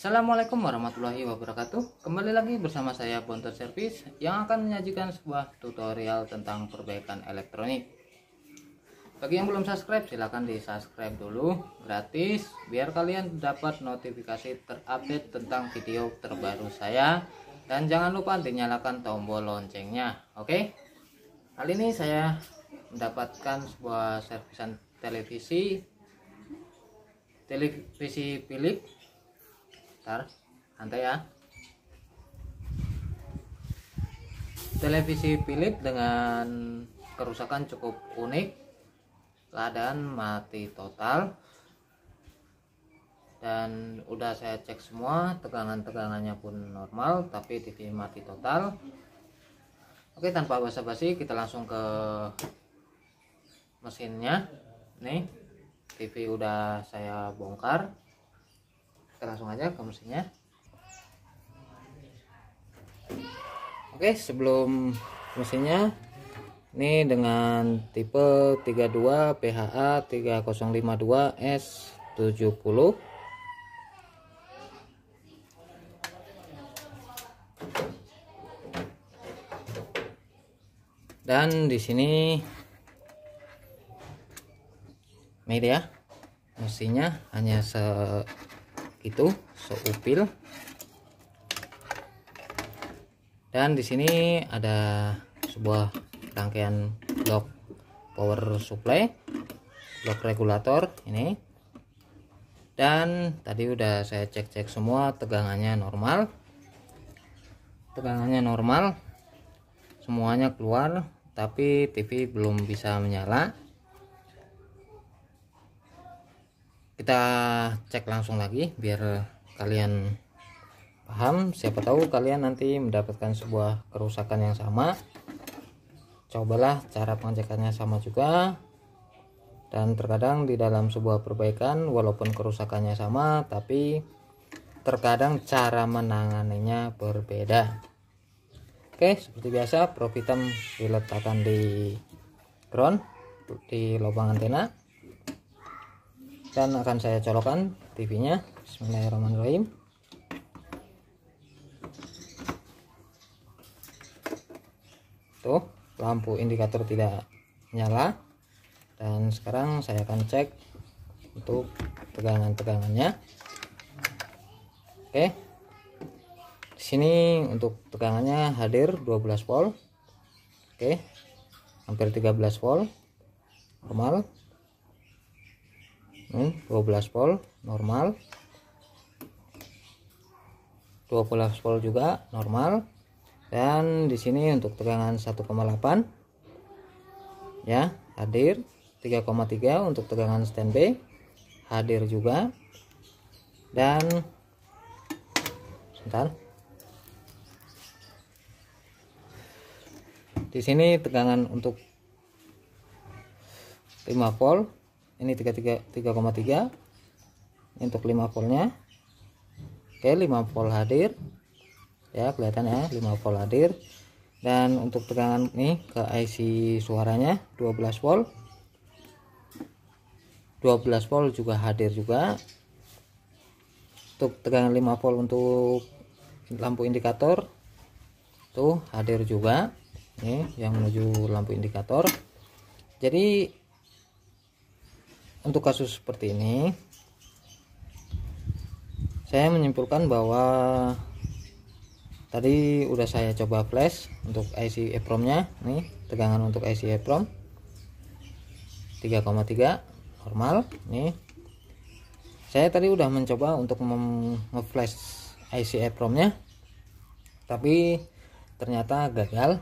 Assalamualaikum warahmatullahi wabarakatuh. Kembali lagi bersama saya Bontot Service yang akan menyajikan sebuah tutorial tentang perbaikan elektronik. Bagi yang belum subscribe, silahkan di subscribe dulu, gratis, biar kalian dapat notifikasi terupdate tentang video terbaru saya. Dan jangan lupa dinyalakan tombol loncengnya. Oke, kali ini saya mendapatkan sebuah servisan televisi Philips. Bentar, santai ya. Televisi Philips dengan kerusakan cukup unik, keadaan mati total, dan udah saya cek semua, tegangannya pun normal, tapi TV mati total. Oke, tanpa basa-basi kita langsung ke mesinnya. Nih, TV udah saya bongkar. Kita langsung aja ke mesinnya. Oke, sebelum mesinnya, ini dengan tipe 32 PHA 3052 S70. Dan di sini media mesinnya hanya seupil. Dan di sini ada sebuah rangkaian blok power supply, blok regulator ini. Dan tadi udah saya cek semua, tegangannya normal. Semuanya keluar, tapi TV belum bisa menyala. Kita cek langsung lagi biar kalian paham. Siapa tahu kalian nanti mendapatkan sebuah kerusakan yang sama. Cobalah cara pengecekannya sama juga. Dan terkadang di dalam sebuah perbaikan, walaupun kerusakannya sama, tapi terkadang cara menanganinya berbeda. Oke, seperti biasa, probe hitam diletakkan di ground, di lubang antena. Dan akan saya colokkan TV-nya. Bismillahirrahmanirrahim. Tuh, lampu indikator tidak nyala. Dan sekarang saya akan cek untuk tegangannya. Oke. Di sini untuk tegangannya hadir 12 volt. Oke. Hampir 13 volt. Normal. 12 volt normal, 12 volt juga normal. Dan di sini untuk tegangan 1,8 ya hadir, 3,3 untuk tegangan standby hadir juga. Dan sebentar, di sini tegangan untuk 5 volt ini 3,3 untuk 5 voltnya. Oke, 5 volt hadir ya, kelihatan ya, 5 volt hadir. Dan untuk tegangan nih ke IC suaranya 12 volt juga hadir juga. Untuk tegangan 5 volt untuk lampu indikator tuh hadir juga nih, yang menuju lampu indikator. Jadi untuk kasus seperti ini, saya menyimpulkan bahwa tadi udah saya coba flash untuk IC EEPROM-nya. Nih, tegangan untuk IC EEPROM 3,3 normal. Nih, saya tadi udah mencoba untuk nge-flash IC EEPROM-nya, tapi ternyata gagal.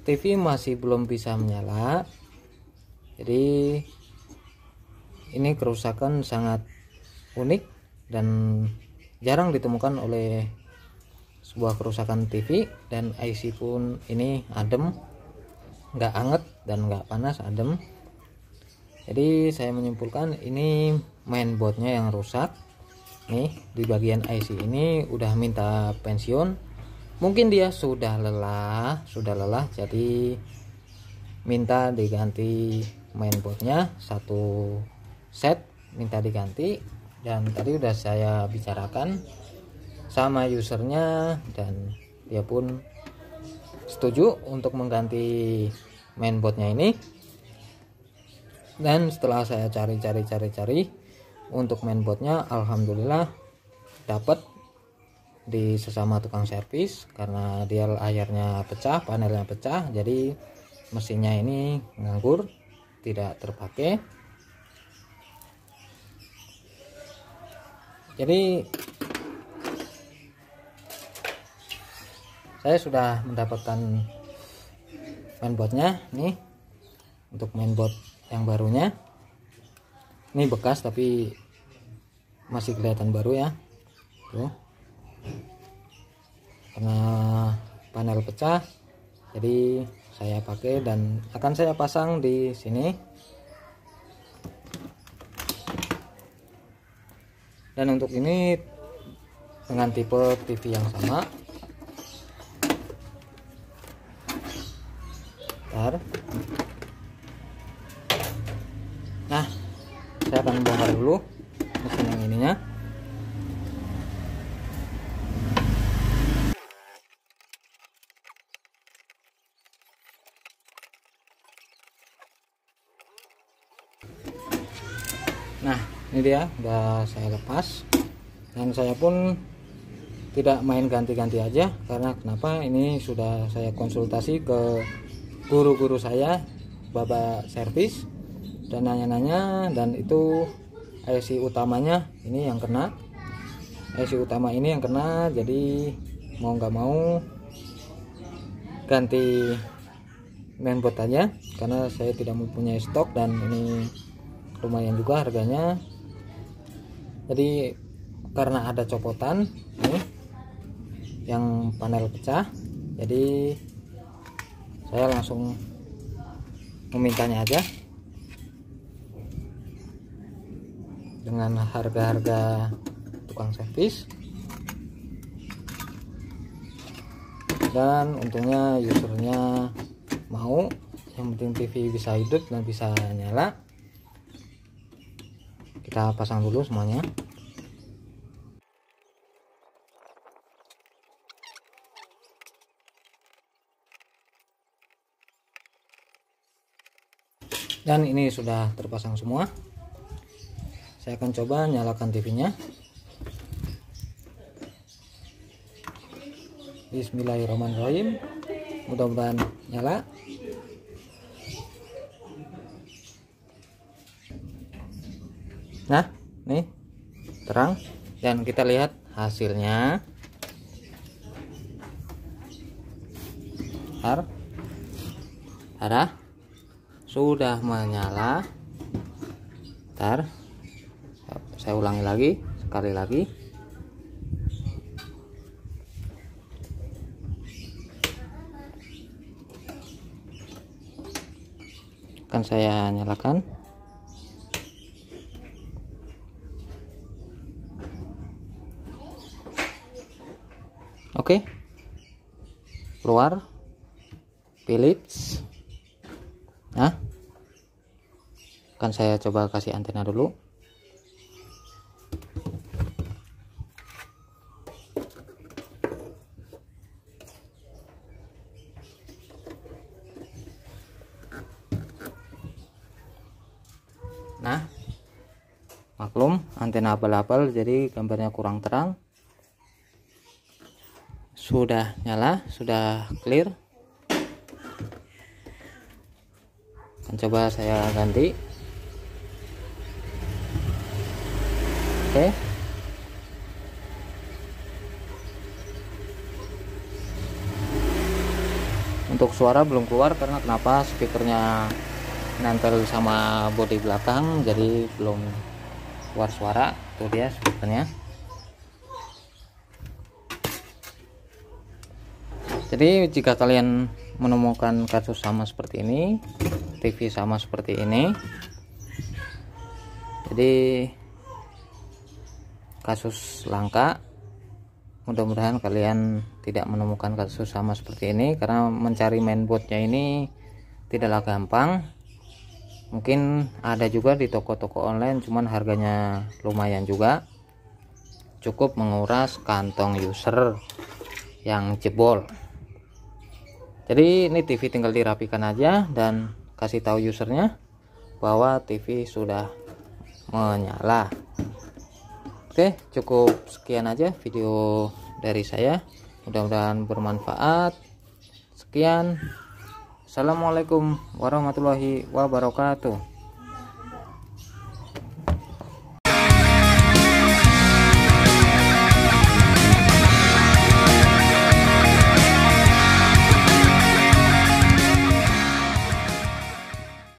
TV masih belum bisa menyala. Jadi ini kerusakan sangat unik dan jarang ditemukan oleh sebuah kerusakan TV. Dan IC pun ini adem, nggak anget dan nggak panas, adem. Jadi saya menyimpulkan ini mainboardnya yang rusak. Nih, di bagian IC ini udah minta pensiun. Mungkin dia sudah lelah jadi minta diganti mainboardnya, satu set minta diganti. dan tadi udah saya bicarakan sama usernya dan dia pun setuju untuk mengganti mainboardnya ini. Dan setelah saya cari untuk mainboardnya, alhamdulillah dapat di sesama tukang servis, karena dia layarnya pecah, panelnya pecah, jadi mesinnya ini nganggur, tidak terpakai. Jadi saya sudah mendapatkan mainboardnya nih. Untuk mainboard yang barunya ini bekas tapi masih kelihatan baru ya tuh, karena panel pecah jadi saya pakai dan akan saya pasang di sini. Dan untuk ini dengan tipe TV yang sama. Bentar. Nah, saya akan bongkar dulu mesin yang ininya. Nah, ini dia udah saya lepas, dan saya pun tidak main ganti-ganti aja, karena kenapa, ini sudah saya konsultasi ke guru-guru saya, bapak servis, dan nanya-nanya, dan itu IC utamanya ini yang kena, IC utama ini yang kena, jadi mau nggak mau ganti mainboard aja, karena saya tidak mempunyai stok dan ini lumayan juga harganya. Jadi karena ada copotan nih yang panel pecah, jadi saya langsung memintanya aja dengan harga-harga tukang servis, dan untungnya usernya mau, yang penting TV bisa hidup dan bisa nyala. Kita pasang dulu semuanya. Dan ini sudah terpasang semua. Saya akan coba nyalakan TV-nya. Bismillahirrahmanirrahim. Mudah-mudahan nyala. Nah, nih terang, dan kita lihat hasilnya. Ada sudah menyala. Ntar saya ulangi lagi, sekali lagi. Akan saya nyalakan. Oke, keluar Philips. Nah, akan saya coba kasih antena dulu. Nah, maklum antena abal-abal jadi gambarnya kurang terang. Sudah nyala, sudah clear. Akan coba saya ganti. Oke. Untuk suara belum keluar karena kenapa, speakernya nempel sama bodi belakang, jadi belum keluar suara. Tuh dia speakernya. Jadi jika kalian menemukan kasus sama seperti ini, TV sama seperti ini, jadi kasus langka, mudah-mudahan kalian tidak menemukan kasus sama seperti ini, karena mencari mainboardnya ini tidaklah gampang. Mungkin ada juga di toko-toko online, cuman harganya lumayan juga, cukup menguras kantong user yang jebol. Jadi ini TV tinggal dirapikan aja dan kasih tahu usernya bahwa TV sudah menyala. Oke, cukup sekian aja video dari saya, mudah-mudahan bermanfaat. Sekian, assalamualaikum warahmatullahi wabarakatuh.